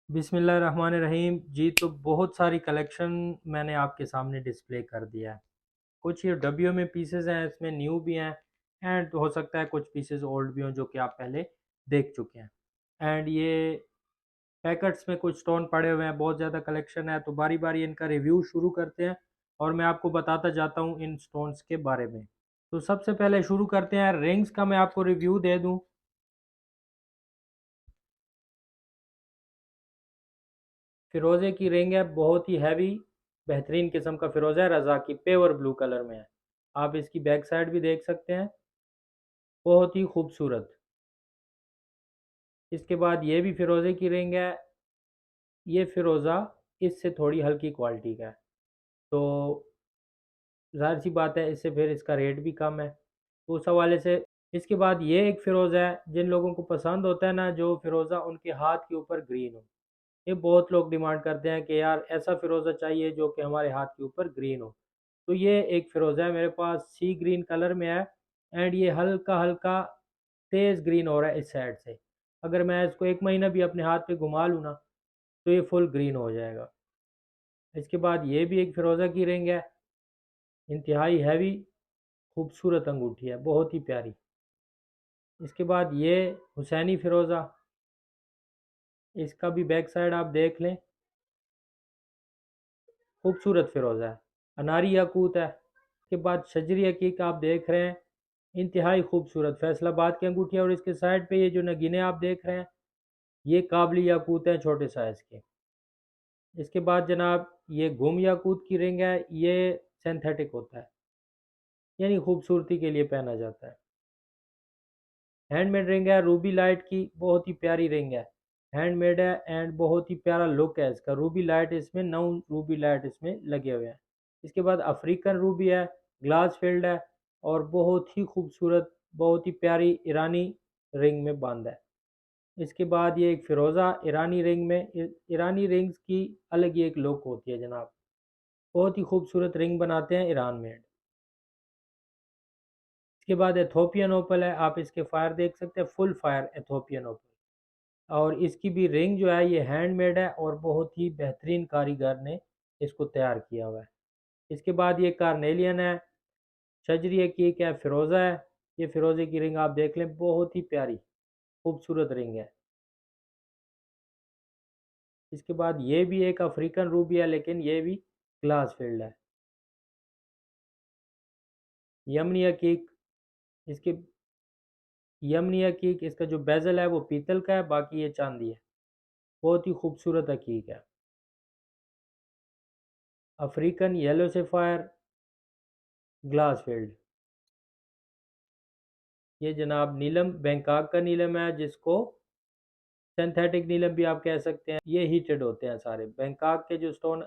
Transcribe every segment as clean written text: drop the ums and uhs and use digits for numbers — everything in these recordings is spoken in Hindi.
बिस्मिल्लाहिर्रहमानिर्रहीम जी। तो बहुत सारी कलेक्शन मैंने आपके सामने डिस्प्ले कर दिया है। कुछ ये डब्बियों में पीसेस हैं, इसमें न्यू भी हैं एंड हो सकता है कुछ पीसेस ओल्ड भी हों जो कि आप पहले देख चुके हैं। एंड ये पैकेट्स में कुछ स्टोन पड़े हुए हैं, बहुत ज़्यादा कलेक्शन है, तो बारी बारी इनका रिव्यू शुरू करते हैं और मैं आपको बताता जाता हूँ इन स्टोन्स के बारे में। तो सबसे पहले शुरू करते हैं रिंग्स का, मैं आपको रिव्यू दे दूँ। फिरोजे की रिंग है, बहुत ही हैवी बेहतरीन किस्म का फिरोजा है, रजा की पेवर ब्लू कलर में है। आप इसकी बैक साइड भी देख सकते हैं, बहुत ही खूबसूरत। इसके बाद ये भी फिरोजे की रिंग है। ये फिरोज़ा इससे थोड़ी हल्की क्वालिटी का है, तो जाहिर सी बात है इससे फिर इसका रेट भी कम है, तो उस हवाले से। इसके बाद ये एक फ़िरोज़ा है, जिन लोगों को पसंद होता है ना जो फ़िरोज़ा उनके हाथ के ऊपर ग्रीन हो। ये बहुत लोग डिमांड करते हैं कि यार ऐसा फ़िरोज़ा चाहिए जो कि हमारे हाथ के ऊपर ग्रीन हो। तो ये एक फ़िरोज़ा है मेरे पास, सी ग्रीन कलर में है एंड ये हल्का हल्का तेज़ ग्रीन हो रहा है इस साइड से। अगर मैं इसको एक महीना भी अपने हाथ पे घुमा लूँ ना, तो ये फुल ग्रीन हो जाएगा। इसके बाद ये भी एक फ़िरोज़ा की रिंग है, इंतहाई हैवी खूबसूरत अंगूठी है, बहुत ही प्यारी। इसके बाद ये हुसैनी फ़िरोज़ा, इसका भी बैक साइड आप देख लें, खूबसूरत फ़िरोज़ा है, अनारी याकूत है। इसके बाद शजरी हकीक आप देख रहे हैं, इंतहाई खूबसूरत फैसलाबाद की अंगूठी है। और इसके साइड पे ये जो नगीने आप देख रहे हैं, ये काबली याकूत हैं छोटे साइज़ के। इसके बाद जनाब ये गुम याकूत की रिंग है, ये सिंथेटिक होता है, यानी खूबसूरती के लिए पहना जाता है। हैंडमेड रिंग है रूबी लाइट की, बहुत ही प्यारी रिंग है, हैंडमेड है एंड बहुत ही प्यारा लुक है इसका। रूबी लाइट इसमें 9 रूबी लाइट इसमें लगे हुए हैं। इसके बाद अफ्रीकन रूबी है, ग्लास फील्ड है और बहुत ही खूबसूरत, बहुत ही प्यारी ईरानी रिंग में बंद है। इसके बाद ये एक फ़िरोज़ा ईरानी रिंग में, ईरानी रिंग्स की अलग ही एक लुक होती है जनाब, बहुत ही खूबसूरत रिंग बनाते हैं ईरान में। इसके बाद एथोपियन ओपल है, आप इसके फायर देख सकते हैं, फुल फायर एथोपियन ओपल। और इसकी भी रिंग जो है ये हैंडमेड है और बहुत ही बेहतरीन कारीगर ने इसको तैयार किया हुआ है। इसके बाद ये कार्नेलियन है, शजरी की क्या फ़िरोज़ा है। ये फ़िरोज़े की रिंग आप देख लें, बहुत ही प्यारी खूबसूरत रिंग है। इसके बाद ये भी एक अफ्रीकन रूबी है, लेकिन ये भी ग्लास फील्ड है। यमनी हकीक, इसके यमनी हकीक, इसका जो बेजल है वो पीतल का है, बाकी ये चांदी है, बहुत ही खूबसूरत हकीक है। African yellow sapphire glass field, ये जनाब नीलम बैंकॉक का नीलम है, जिसको सिंथेटिक नीलम भी आप कह सकते हैं। ये हीटेड होते हैं सारे बैंकॉक के जो स्टोन,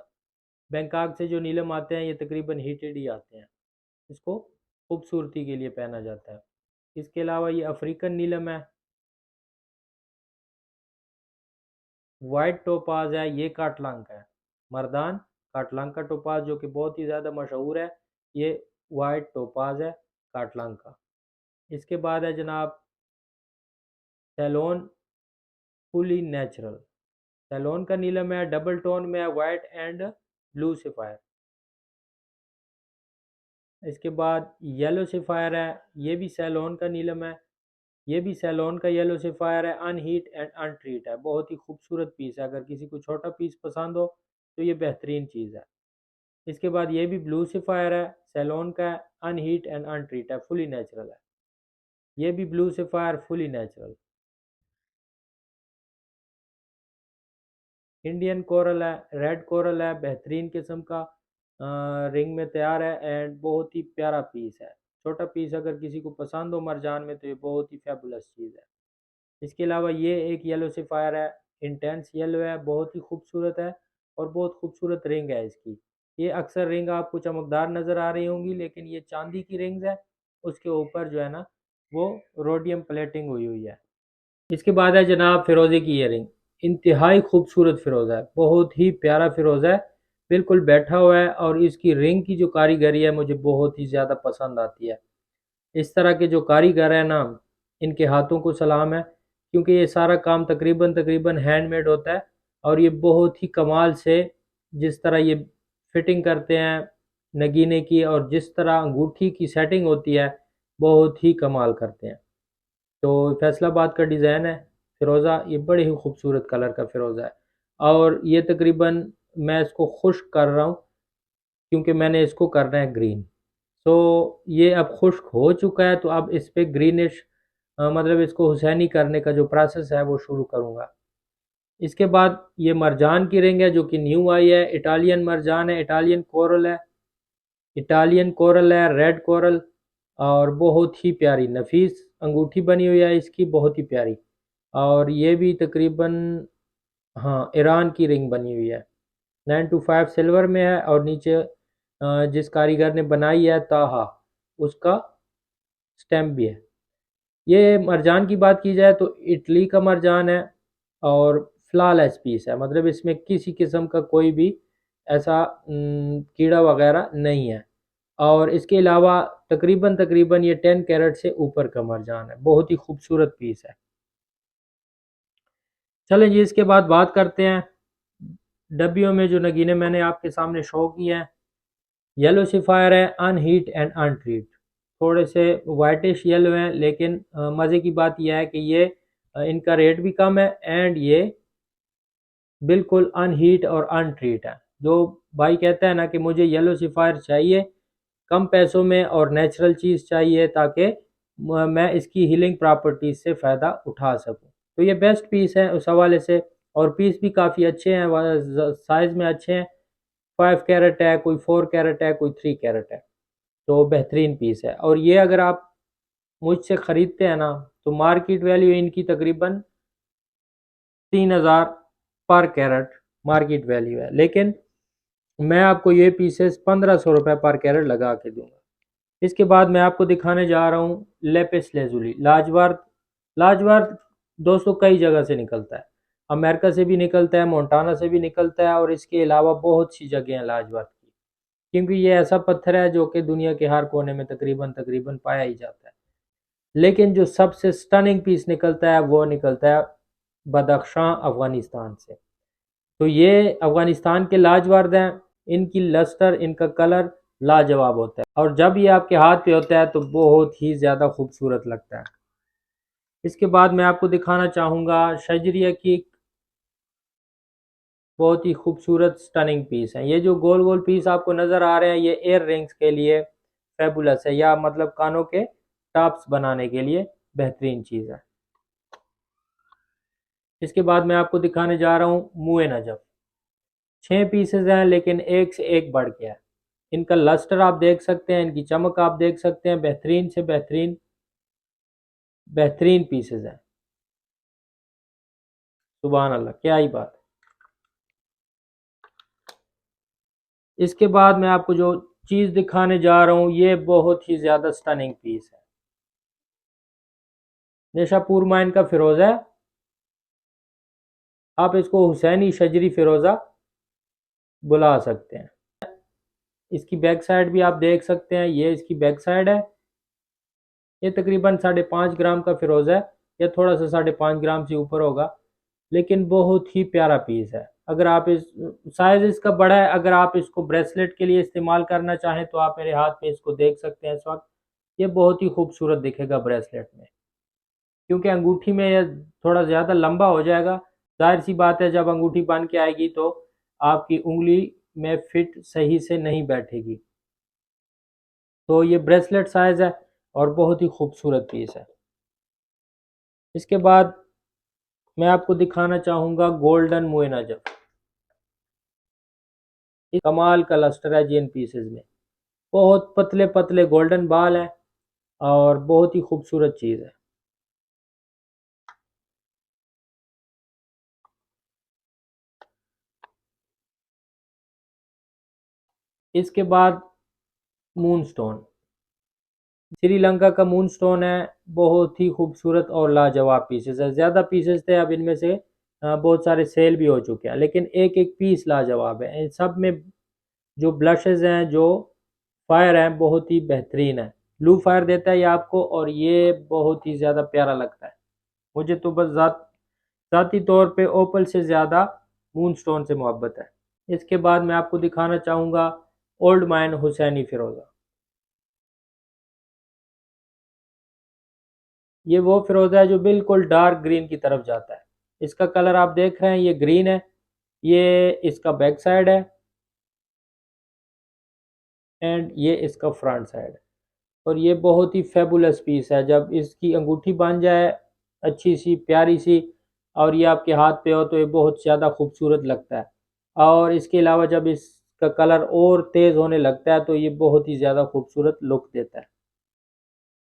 बैंकॉक से जो नीलम आते हैं ये तकरीबन हीटेड ही आते हैं, इसको खूबसूरती के लिए पहना जाता है। इसके अलावा ये अफ्रीकन नीलम है, वाइट टोपाज है, ये काटलांग का है, मर्दान काटलांग का टोपाज जो कि बहुत ही ज़्यादा मशहूर है, ये वाइट टोपाज है काटलांग का। इसके बाद है जनाब सैलोन फुली नेचुरल, सैलोन का नीलम है, डबल टोन में है, वाइट एंड ब्लू सफ़ायर। इसके बाद येलो सफ़ायर है, ये भी सैलोन का नीलम है, ये भी सैलोन का येलो सफ़ायर है, अनहीट एंड अनट्रीट है, बहुत ही खूबसूरत पीस है। अगर किसी को छोटा पीस पसंद हो तो ये बेहतरीन चीज़ है। इसके बाद ये भी ब्लू सफ़ायर है, सैलोन का है, अनहीट एंड अनट्रीट है, फुली नेचुरल है। ये भी blue sapphire fully natural. Indian coral है, रेड कोरल है, बेहतरीन किस्म का रिंग में तैयार है एंड बहुत ही प्यारा पीस है। छोटा पीस अगर किसी को पसंद हो मरजान में, तो ये बहुत ही फैबुलस चीज़ है। इसके अलावा ये एक येलो सफ़ायर है, इंटेंस येलो है, बहुत ही खूबसूरत है और बहुत खूबसूरत रिंग है इसकी। ये अक्सर रिंग आपको चमकदार नज़र आ रही होंगी, लेकिन ये चांदी की रिंग्स है, उसके ऊपर जो है ना वो रोडियम प्लेटिंग हुई हुई है। इसके बाद है जनाब फ़िरोज़े की ईयरिंग, इंतहाई खूबसूरत फ़िरोज़ा है, बहुत ही प्यारा फ़िरोज़ा है, बिल्कुल बैठा हुआ है और इसकी रिंग की जो कारीगरी है मुझे बहुत ही ज़्यादा पसंद आती है। इस तरह के जो कारीगर हैं ना, इनके हाथों को सलाम है, क्योंकि ये सारा काम तकरीबन तकरीबन हैंडमेड होता है और ये बहुत ही कमाल से जिस तरह ये फिटिंग करते हैं नगीने की, और जिस तरह अंगूठी की सेटिंग होती है बहुत ही कमाल करते हैं। तो फैसलाबाद का डिज़ाइन है फ़िरोज़ा, ये बड़े ही खूबसूरत कलर का फ़िरोज़ा है। और ये तकरीबन मैं इसको खुश्क कर रहा हूँ क्योंकि मैंने इसको करना है ग्रीन। तो ये अब खुश्क हो चुका है, तो अब इस पे ग्रीनिश मतलब इसको हुसैनी करने का जो प्रोसेस है वो शुरू करूँगा। इसके बाद ये मरजान की रिंग है जो कि न्यू आई है, इटालियन मरजान है, इटालियन कोरल है, रेड कोरल, और बहुत ही प्यारी नफीस अंगूठी बनी हुई है इसकी, बहुत ही प्यारी। और ये भी तकरीबन, हाँ, ईरान की रिंग बनी हुई है, 925 सिल्वर में है, और नीचे जिस कारीगर ने बनाई है ताहा, उसका स्टैम्प भी है। ये मरजान की बात की जाए तो इटली का मरजान है, और फ्लॉलेस पीस है, मतलब इसमें किसी किस्म का कोई भी ऐसा कीड़ा वगैरह नहीं है। और इसके अलावा तकरीबन तकरीबन ये 10 कैरेट से ऊपर का मरजान है, बहुत ही खूबसूरत पीस है। चलें जी, इसके बाद बात करते हैं डब्बियों में जो नगीने मैंने आपके सामने शो किए हैं। येलो सिफायर है, अनहीट एंड अनट्रीट, थोड़े से वाइटिश येलो हैं, लेकिन मज़े की बात यह है कि ये इनका रेट भी कम है, एंड ये बिल्कुल अनहीट और अनट्रीट है। जो भाई कहता है ना कि मुझे येलो सिफायर चाहिए कम पैसों में और नेचुरल चीज़ चाहिए ताकि मैं इसकी हीलिंग प्रॉपर्टीज से फ़ायदा उठा सकूं, तो ये बेस्ट पीस है उस हवाले से। और पीस भी काफ़ी अच्छे हैं, साइज़ में अच्छे हैं, 5 कैरेट है, कोई 4 कैरेट है, कोई 3 कैरेट है, तो बेहतरीन पीस है। और ये अगर आप मुझसे ख़रीदते हैं ना, तो मार्केट वैल्यू इनकी तकरीबन 3,000 पर कैरेट मार्केट वैल्यू है, लेकिन मैं आपको ये पीसेस 1,500 रुपये पर कैरेट लगा के दूंगा। इसके बाद मैं आपको दिखाने जा रहा हूँ लेपिस लेजुली, लाजवर्द। लाजवर्द दोस्तों कई जगह से निकलता है, अमेरिका से भी निकलता है, मोंटाना से भी निकलता है, और इसके अलावा बहुत सी जगह हैं लाजवर्द की, क्योंकि ये ऐसा पत्थर है जो कि दुनिया के हर कोने में तकरीबन तकरीबन पाया ही जाता है। लेकिन जो सबसे स्टनिंग पीस निकलता है वो निकलता है बदख्शां अफ़गानिस्तान से। तो ये अफ़गानिस्तान के लाजवर्द हैं, इनकी लस्टर, इनका कलर लाजवाब होता है, और जब ये आपके हाथ पे होता है तो बहुत ही ज़्यादा खूबसूरत लगता है। इसके बाद मैं आपको दिखाना चाहूँगा शजरिया की बहुत ही खूबसूरत स्टनिंग पीस है। ये जो गोल गोल पीस आपको नज़र आ रहे हैं ये एयर रिंग्स के लिए फेबुलस है, या मतलब कानों के टॉप्स बनाने के लिए बेहतरीन चीज़ है। इसके बाद मैं आपको दिखाने जा रहा हूँ मुए नजफ। 6 पीसेज हैं, लेकिन एक से एक बढ़ के है। इनका लस्टर आप देख सकते हैं, इनकी चमक आप देख सकते हैं, बेहतरीन से बेहतरीन बेहतरीन पीसेज हैं। सुभान अल्लाह, क्या ही बात है। इसके बाद मैं आपको जो चीज़ दिखाने जा रहा हूँ ये बहुत ही ज़्यादा स्टनिंग पीस है। निशापुर माइन का फिरोज़ा है, आप इसको हुसैनी शजरी फिरोज़ा बुला सकते हैं। इसकी बैक साइड भी आप देख सकते हैं, ये इसकी बैक साइड है। ये तकरीबन 5.5 ग्राम का फिरोज़ा है, या थोड़ा सा 5.5 ग्राम से ऊपर होगा, लेकिन बहुत ही प्यारा पीस है। अगर आप इस साइज़ इसका बड़ा है, अगर आप इसको ब्रेसलेट के लिए इस्तेमाल करना चाहें तो आप मेरे हाथ पे इसको देख सकते हैं इस वक्त, ये बहुत ही खूबसूरत दिखेगा ब्रेसलेट में, क्योंकि अंगूठी में ये थोड़ा ज़्यादा लंबा हो जाएगा। जाहिर सी बात है जब अंगूठी बन के आएगी तो आपकी उंगली में फिट सही से नहीं बैठेगी। तो ये ब्रेसलेट साइज़ है और बहुत ही खूबसूरत पीस है। इसके बाद मैं आपको दिखाना चाहूँगा गोल्डन मुए नजफ। कमाल का लस्टर है जी इन पीसेज में, बहुत पतले पतले गोल्डन बाल हैं, और बहुत ही खूबसूरत चीज़ है। इसके बाद मून स्टोन, श्रीलंका का मून स्टोन है, बहुत ही खूबसूरत और लाजवाब पीसेस है। ज़्यादा पीसेस थे, अब इनमें से बहुत सारे सेल भी हो चुके हैं, लेकिन एक एक पीस लाजवाब है। इन सब में जो ब्लशेज हैं, जो फायर हैं, बहुत ही बेहतरीन है। ब्लू फायर देता है ये आपको, और ये बहुत ही ज़्यादा प्यारा लगता है। मुझे तो बस ज़ाती तौर पे ओपल से ज़्यादा मून स्टोन से मोहब्बत है। इसके बाद मैं आपको दिखाना चाहूँगा ओल्ड माइन हुसैनी फ़िरोज़ा। ये वो फ़िरोज़ा है जो बिल्कुल डार्क ग्रीन की तरफ जाता है। इसका कलर आप देख रहे हैं, ये ग्रीन है। ये इसका बैक साइड है एंड ये इसका फ्रंट साइड है। और ये बहुत ही फेबुलस पीस है। जब इसकी अंगूठी बन जाए अच्छी सी प्यारी सी और ये आपके हाथ पे हो तो ये बहुत ज़्यादा खूबसूरत लगता है। और इसके अलावा जब इसका कलर और तेज़ होने लगता है तो ये बहुत ही ज़्यादा खूबसूरत लुक देता है।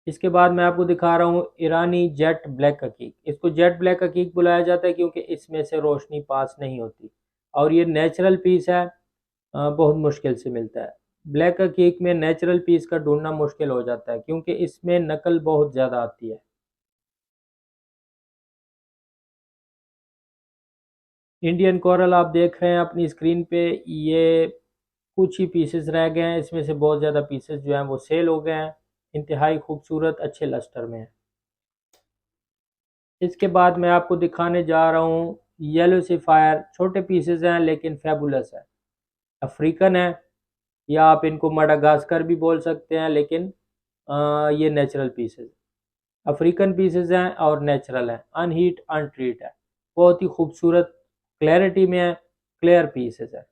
इसके बाद मैं आपको दिखा रहा हूँ ईरानी जेट ब्लैक अकीक। इसको जेट ब्लैक अकीक बुलाया जाता है क्योंकि इसमें से रोशनी पास नहीं होती और ये नेचुरल पीस है। बहुत मुश्किल से मिलता है। ब्लैक अकीक में नेचुरल पीस का ढूंढना मुश्किल हो जाता है क्योंकि इसमें नकल बहुत ज़्यादा आती है। इंडियन कोरल आप देख रहे हैं अपनी स्क्रीन पे। ये कुछ ही पीसेस रह गए हैं, इसमें से बहुत ज़्यादा पीसेस जो हैं वो सेल हो गए हैं। इंतहाई खूबसूरत अच्छे लस्टर में है। इसके बाद मैं आपको दिखाने जा रहा हूँ येलो सिफायर। छोटे पीसेस हैं लेकिन फेबुलस है। अफ्रीकन है या आप इनको मडागास्कर भी बोल सकते हैं, लेकिन ये नेचुरल पीसेस अफ्रीकन पीसेस हैं और नेचुरल हैं, अनहीट अनट्रीट है। बहुत ही खूबसूरत क्लैरिटी में है, क्लियर पीसेस है।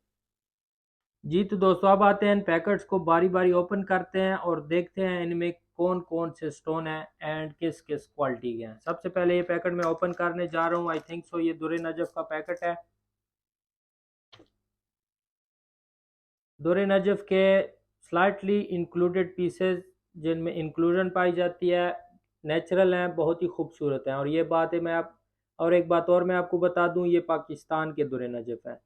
जी तो दोस्तों अब आते हैं इन पैकेट्स को बारी बारी ओपन करते हैं और देखते हैं इनमें कौन कौन से स्टोन है एंड किस किस क्वालिटी के हैं। सबसे पहले ये पैकेट मैं ओपन करने जा रहा हूँ। आई थिंक सो ये दुर्र नजफ का पैकेट है। दुर्र नजफ के स्लाइटली इंक्लूडेड पीसेस जिनमें इंक्लूजन पाई जाती है नेचुरल हैं, बहुत ही खूबसूरत हैं। और ये बात है मैं आप और एक बात और मैं आपको बता दूं, ये पाकिस्तान के दुर्र नजफ हैं,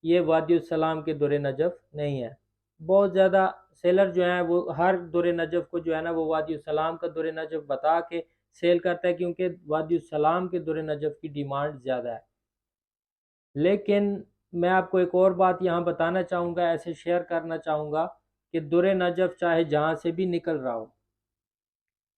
ये वादियुस्सलाम के दुर्र नजफ नहीं है। बहुत ज़्यादा सेलर जो हैं वो हर दुर्र नजफ को जो है ना वो वादियुस्सलाम का दुर्र नजफ बता के सेल करता है क्योंकि वादियुस्सलाम के दुर्र नजफ की डिमांड ज़्यादा है। लेकिन मैं आपको एक और बात यहाँ बताना चाहूँगा, ऐसे शेयर करना चाहूँगा कि दुर्र नजफ चाहे जहाँ से भी निकल रहा हो,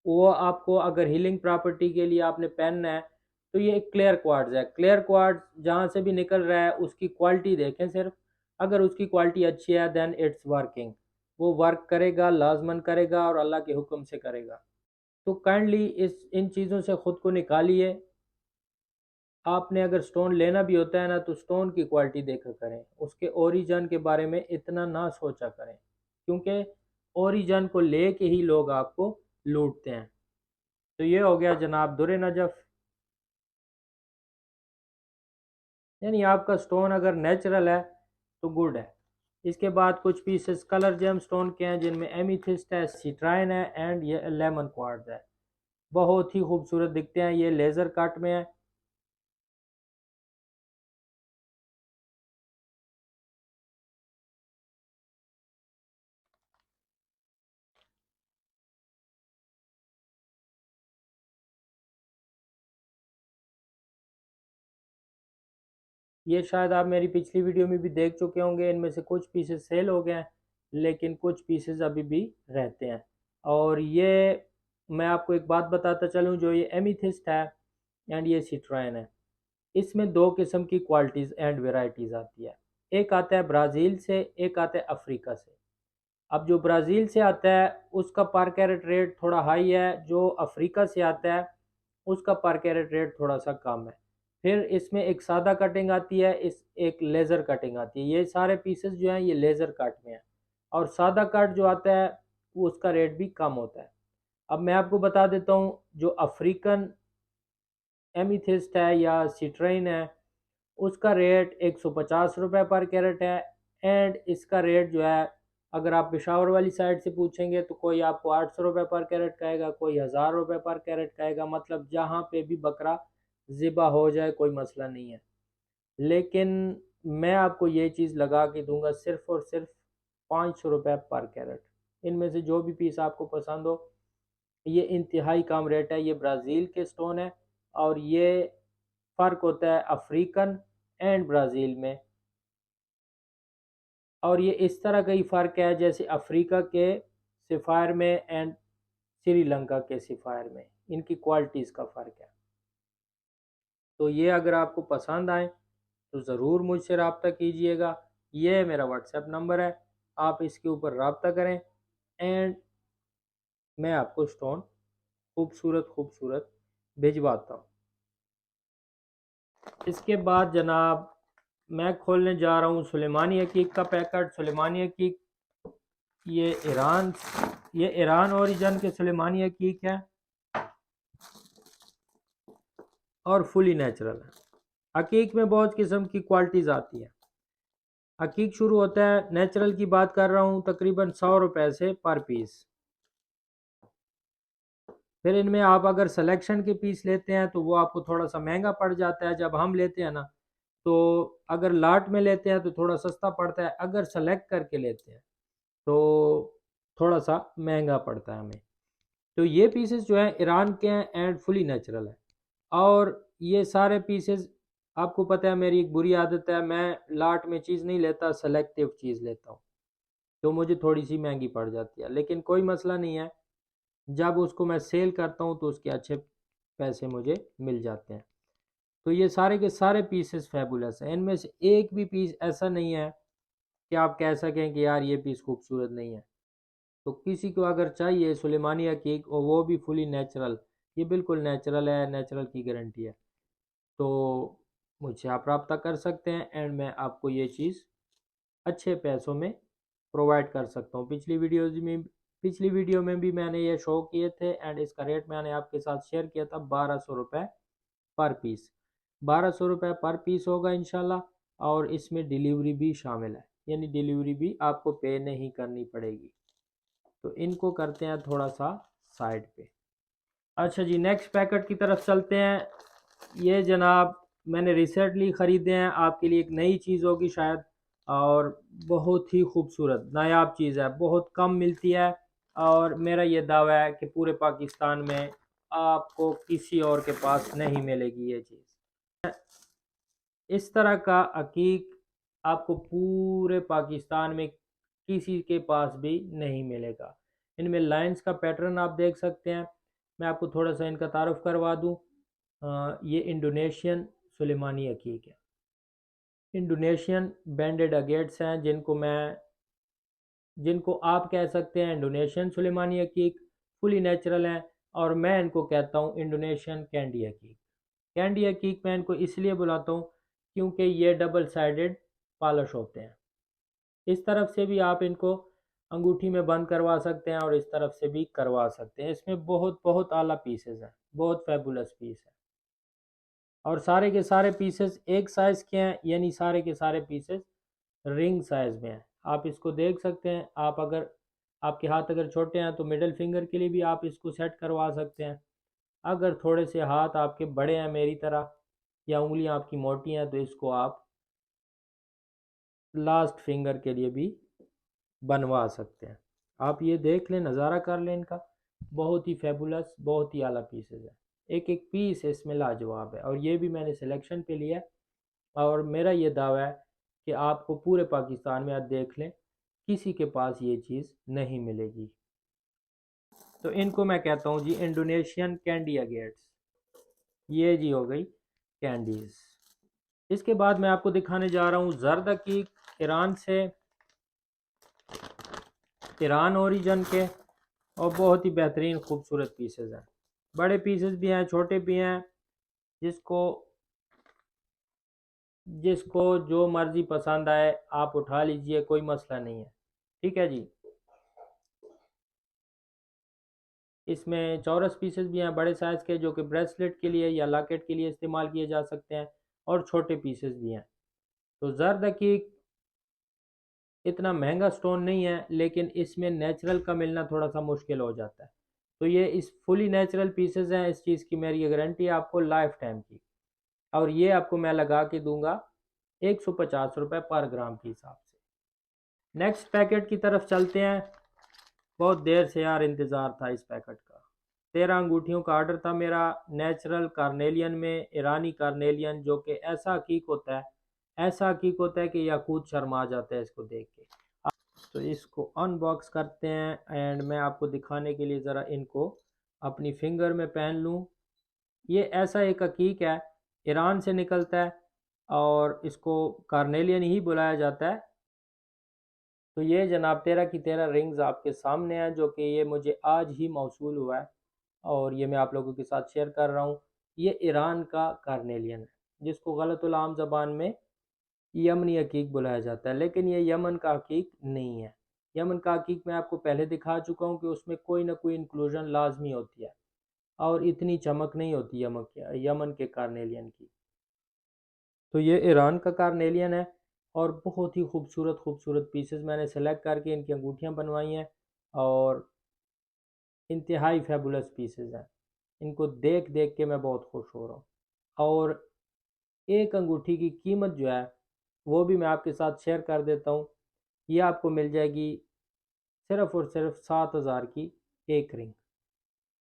वो आपको अगर हीलिंग प्रॉपर्टी के लिए आपने पहनना है तो ये एक क्लियर क्वार्ट्ज है। क्लियर क्वार्ट्ज जहाँ से भी निकल रहा है उसकी क्वालिटी देखें सिर्फ। अगर उसकी क्वालिटी अच्छी है देन इट्स वर्किंग। वो वर्क करेगा, लाजमन करेगा और अल्लाह के हुक्म से करेगा। तो काइंडली इस इन चीज़ों से ख़ुद को निकालिए। आपने अगर स्टोन लेना भी होता है ना तो स्टोन की क्वालिटी देखा करें, उसके ओरिजिन के बारे में इतना ना सोचा करें क्योंकि ओरिजिन को लेके ही लोग आपको लूटते हैं। तो ये हो गया जनाब दुर्र नजफ। यानी आपका स्टोन अगर नेचुरल है तो गुड है। इसके बाद कुछ पीसेस कलर जेम स्टोन के हैं जिनमें एमीथिस्ट है, सिट्राइन है एंड ये लेमन क्वार्ट्ज है। बहुत ही खूबसूरत दिखते हैं, ये लेज़र कट में है। ये शायद आप मेरी पिछली वीडियो में भी देख चुके होंगे। इनमें से कुछ पीसेस सेल हो गए हैं लेकिन कुछ पीसेस अभी भी रहते हैं। और ये मैं आपको एक बात बताता चलूँ, जो ये एमीथिस्ट है एंड ये सिट्राइन है, इसमें दो किस्म की क्वालिटीज़ एंड वेराइटीज़ आती है। एक आता है ब्राज़ील से, एक आता है अफ्रीका से। अब जो ब्राज़ील से आता है उसका पर कैरेट रेट थोड़ा हाई है, जो अफ्रीका से आता है उसका पर कैरेट रेट थोड़ा सा कम है। फिर इसमें एक सादा कटिंग आती है, इस एक लेज़र कटिंग आती है। ये सारे पीसेस जो हैं ये लेज़र कट में है और सादा कट जो आता है वो उसका रेट भी कम होता है। अब मैं आपको बता देता हूँ, जो अफ्रीकन एमीथिस्ट है या सिट्राइन है उसका रेट 150 रुपये पर कैरेट है। एंड इसका रेट जो है अगर आप पेशावर वाली साइड से पूछेंगे तो कोई आपको 800 रुपये पर कैरेट कहेगा, कोई 1000 रुपये पर कैरेट कहेगा। मतलब जहाँ पे भी बकरा ज़िबा हो जाए कोई मसला नहीं है। लेकिन मैं आपको ये चीज़ लगा के दूंगा सिर्फ़ और सिर्फ 500 रुपये पर कैरेट। इनमें से जो भी पीस आपको पसंद हो, ये इंतहाई कम रेट है। ये ब्राज़ील के स्टोन है और ये फ़र्क होता है अफ्रीकन एंड ब्राज़ील में। और ये इस तरह का ही फ़र्क है जैसे अफ्रीका के सिफ़ायर में एंड श्रीलंका के सिफ़ायर में, इनकी क्वालिटीज़ का फ़र्क है। तो ये अगर आपको पसंद आए तो ज़रूर मुझसे रब्ता कीजिएगा। ये है मेरा व्हाट्सएप नंबर है, आप इसके ऊपर रब्ता करें एंड मैं आपको स्टोन खूबसूरत खूबसूरत भिजवाता हूँ। इसके बाद जनाब मैं खोलने जा रहा हूँ सुलेमानी हकीक का पैकेट। सुलेमानी हकीक ये ईरान ये ईरान ओरिजिन के सुलेमानी हकीक है और फुली नेचुरल है। हकीक में बहुत किस्म की क्वालिटीज़ आती हैं। हकीक शुरू होता है, नेचुरल की बात कर रहा हूँ, तकरीबन 100 रुपए से पर पीस। फिर इनमें आप अगर सिलेक्शन के पीस लेते हैं तो वो आपको थोड़ा सा महंगा पड़ जाता है। जब हम लेते हैं ना, तो अगर लाट में लेते हैं तो थोड़ा सस्ता पड़ता है, अगर सेलेक्ट करके लेते हैं तो थोड़ा सा महंगा पड़ता है हमें। तो ये पीसेस जो हैं ईरान के हैं एंड फुली नेचुरल है। और ये सारे पीसेस, आपको पता है मेरी एक बुरी आदत है, मैं लाट में चीज़ नहीं लेता, सेलेक्टिव चीज़ लेता हूँ, तो मुझे थोड़ी सी महंगी पड़ जाती है। लेकिन कोई मसला नहीं है, जब उसको मैं सेल करता हूँ तो उसके अच्छे पैसे मुझे मिल जाते हैं। तो ये सारे के सारे पीसेस फैबुलस हैं, इनमें से एक भी पीस ऐसा नहीं है कि आप कह सकें कि यार ये पीस खूबसूरत नहीं है। तो किसी को अगर चाहिए सुलेमानिया केक और वो भी फुली नेचुरल, ये बिल्कुल नेचुरल है, नेचुरल की गारंटी है, तो मुझसे आप रब्ता कर सकते हैं एंड मैं आपको ये चीज़ अच्छे पैसों में प्रोवाइड कर सकता हूँ। पिछली वीडियो में भी मैंने ये शो किए थे एंड इसका रेट मैंने आपके साथ शेयर किया था 1200 रुपये पर पीस। 1200 रुपये पर पीस होगा इंशाल्लाह, और इसमें डिलीवरी भी शामिल है, यानी डिलीवरी भी आपको पे नहीं करनी पड़ेगी। तो इनको करते हैं थोड़ा सा साइड पे। अच्छा जी, नेक्स्ट पैकेट की तरफ चलते हैं। ये जनाब मैंने रिसेंटली ख़रीदे हैं, आपके लिए एक नई चीज़ होगी शायद, और बहुत ही खूबसूरत नायाब चीज़ है, बहुत कम मिलती है और मेरा ये दावा है कि पूरे पाकिस्तान में आपको किसी और के पास नहीं मिलेगी ये चीज़। इस तरह का अकीक आपको पूरे पाकिस्तान में किसी के पास भी नहीं मिलेगा। इनमें लाइंस का पैटर्न आप देख सकते हैं। मैं आपको थोड़ा सा इनका तारुफ करवा दूँ। ये इंडोनेशियन सुलेमानी अकीक है। इंडोनेशियन बैंडेड अगेट्स हैं जिनको आप कह सकते हैं इंडोनेशियन सुलेमानी हकीक, फुली नेचुरल हैं, और मैं इनको कहता हूँ इंडोनेशियन कैंडी हकीक। कैंडी हकीक मैं इनको इसलिए बुलाता हूँ क्योंकि ये डबल साइडेड पॉलिश होते हैं। इस तरफ से भी आप इनको अंगूठी में बंद करवा सकते हैं और इस तरफ से भी करवा सकते हैं। इसमें बहुत बहुत आला पीसेस हैं, बहुत फैबुलस पीस है, और सारे के सारे पीसेस एक साइज़ के हैं, यानी सारे के सारे पीसेस रिंग साइज़ में हैं। आप इसको देख सकते हैं। आप अगर आपके हाथ अगर छोटे हैं तो मिडल फिंगर के लिए भी आप इसको सेट करवा सकते हैं। अगर थोड़े से हाथ आपके बड़े हैं मेरी तरह, या उंगलियां आपकी मोटी हैं, तो इसको आप लास्ट फिंगर के लिए भी बनवा सकते हैं। आप ये देख लें, नज़ारा कर लें इनका, बहुत ही फैबुलस, बहुत ही आला पीसेस है। एक एक पीस इसमें लाजवाब है, और ये भी मैंने सिलेक्शन पे लिया है, और मेरा ये दावा है कि आपको पूरे पाकिस्तान में आप देख लें, किसी के पास ये चीज़ नहीं मिलेगी। तो इनको मैं कहता हूँ जी इंडोनेशियन कैंडी अगेट्स। ये जी हो गई कैंडीज़। इसके बाद मैं आपको दिखाने जा रहा हूँ जर्द अकीक, ईरान से, ईरान ओरिजिन के, और बहुत ही बेहतरीन खूबसूरत पीसेस हैं। बड़े पीसेस भी हैं, छोटे भी हैं, जिसको जिसको जो मर्ज़ी पसंद आए आप उठा लीजिए, कोई मसला नहीं है। ठीक है जी। इसमें चौरस पीसेस भी हैं बड़े साइज़ के, जो कि ब्रेसलेट के लिए या लॉकेट के लिए इस्तेमाल किए जा सकते हैं, और छोटे पीसेस भी हैं। तो जर्द हकीक इतना महंगा स्टोन नहीं है, लेकिन इसमें नेचुरल का मिलना थोड़ा सा मुश्किल हो जाता है। तो ये इस फुली नेचुरल पीसेस हैं, इस चीज़ की मेरी गारंटी है आपको लाइफ टाइम की, और ये आपको मैं लगा के दूंगा 150 रुपये पर ग्राम के हिसाब से। नेक्स्ट पैकेट की तरफ चलते हैं। बहुत देर से यार इंतज़ार था इस पैकेट का। 13 अंगूठियों का ऑर्डर था मेरा, नेचुरल कार्नेलियन में, ईरानी कार्नेलियन, जो कि ऐसा हकीक होता है, ऐसा हकीक होता है कि याकूत शर्मा जाता है इसको देख के। तो इसको अनबॉक्स करते हैं एंड मैं आपको दिखाने के लिए ज़रा इनको अपनी फिंगर में पहन लूँ। ये ऐसा एक हकीक है, ईरान से निकलता है, और इसको कार्नेलियन ही बुलाया जाता है। तो ये जनाब 13 की 13 रिंग्स आपके सामने हैं, जो कि ये मुझे आज ही मौसूल हुआ है और ये मैं आप लोगों के साथ शेयर कर रहा हूँ। ये ईरान का कार्नेलियन है, जिसको गलतुल आम ज़बान में यमनी हकीक बुलाया जाता है, लेकिन ये यमन का हकीक नहीं है। यमन का हकीक मैं आपको पहले दिखा चुका हूँ कि उसमें कोई ना कोई इंक्लूजन लाजमी होती है और इतनी चमक नहीं होती यमन के कार्नेलियन की। तो ये ईरान का कार्नेलियन है और बहुत ही खूबसूरत खूबसूरत पीसेस मैंने सेलेक्ट करके इनकी अंगूठियाँ बनवाई हैं और इंतहाई फेबुलस पीसेस हैं। इनको देख देख के मैं बहुत खुश हो रहा हूँ। और एक अंगूठी की कीमत जो है वो भी मैं आपके साथ शेयर कर देता हूँ। ये आपको मिल जाएगी सिर्फ़ और सिर्फ 7,000 की एक रिंग।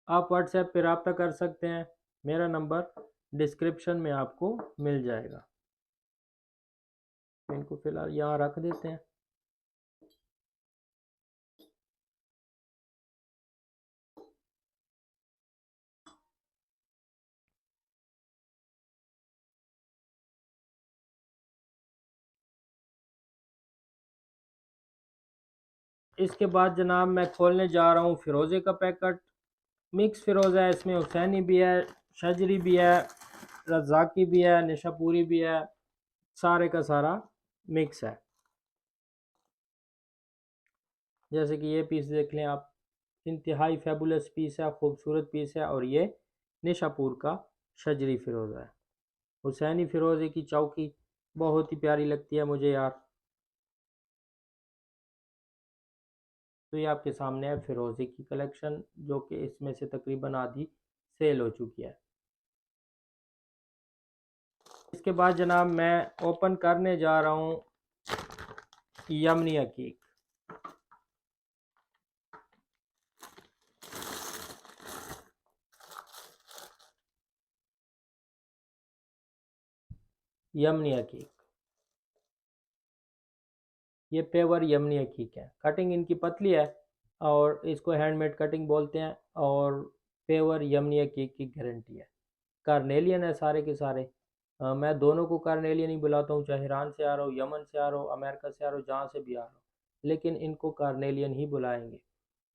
आप व्हाट्सएप पे रब्ता कर सकते हैं, मेरा नंबर डिस्क्रिप्शन में आपको मिल जाएगा। इनको फ़िलहाल यहाँ रख देते हैं। इसके बाद जनाब मैं खोलने जा रहा हूँ फ़िरोज़े का पैकेट। मिक्स फ़िरोज़ा है, इसमें हुसैनी भी है, शजरी भी है, रज़ाकी भी है, निशापुरी भी है, सारे का सारा मिक्स है। जैसे कि ये पीस देख लें आप, इंतहाई फेबुलस पीस है, खूबसूरत पीस है। और ये निशापुर का शजरी फ़िरोज़ा है। हुसैनी फ़िरोज़े की चौकी बहुत ही प्यारी लगती है मुझे यार। तो ये आपके सामने है फ़िरोज़े की कलेक्शन, जो कि इसमें से तकरीबन आधी सेल हो चुकी है। इसके बाद जनाब मैं ओपन करने जा रहा हूँ यमनी हकीक। यमनी हकीक, ये पेवर यमनी हकीक है। कटिंग इनकी पतली है और इसको हैंडमेड कटिंग बोलते हैं और पेवर यमनी हकीक की गारंटी है। कार्नेलियन है सारे के सारे। मैं दोनों को कार्नेलियन ही बुलाता हूँ, चाहे ईरान से आ रहा हो, यमन से आ रहा हो, अमेरिका से आ रहा हो, जहाँ से भी आ रहा हो, लेकिन इनको कार्नेलियन ही बुलाएंगे।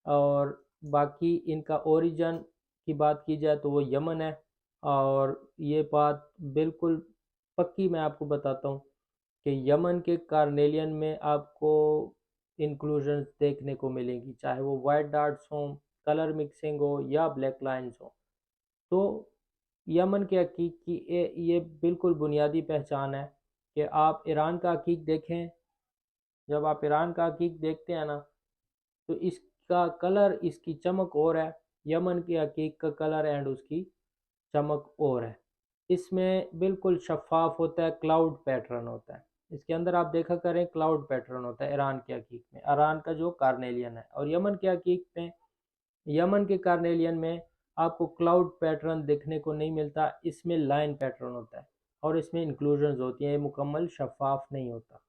और बाकी इनका ओरिजिन की बात की जाए तो वो यमन है। और ये बात बिल्कुल पक्की मैं आपको बताता हूँ कि यमन के कार्नेलियन में आपको इंक्लूजन्स देखने को मिलेंगी, चाहे वो वाइट डार्ट्स हों, कलर मिक्सिंग हो या ब्लैक लाइंस हो। तो यमन के हकीक की ये बिल्कुल बुनियादी पहचान है कि आप ईरान का हकीक देखें। जब आप ईरान का हकीक देखते हैं ना, तो इसका कलर, इसकी चमक और है। यमन के हकीक का कलर एंड उसकी चमक और है। इसमें बिल्कुल शफ़ाफ़ होता है, क्लाउड पैटर्न होता है। इसके अंदर आप देखा करें, क्लाउड पैटर्न होता है ईरान के हकीक में, ईरान का जो कार्नेलियन है। और यमन के हकीक में, यमन के कार्नेलियन में आपको क्लाउड पैटर्न देखने को नहीं मिलता, इसमें लाइन पैटर्न होता है और इसमें इंक्लूजन्स होती हैं, ये मुकम्मल शफ़ाफ़ नहीं होता।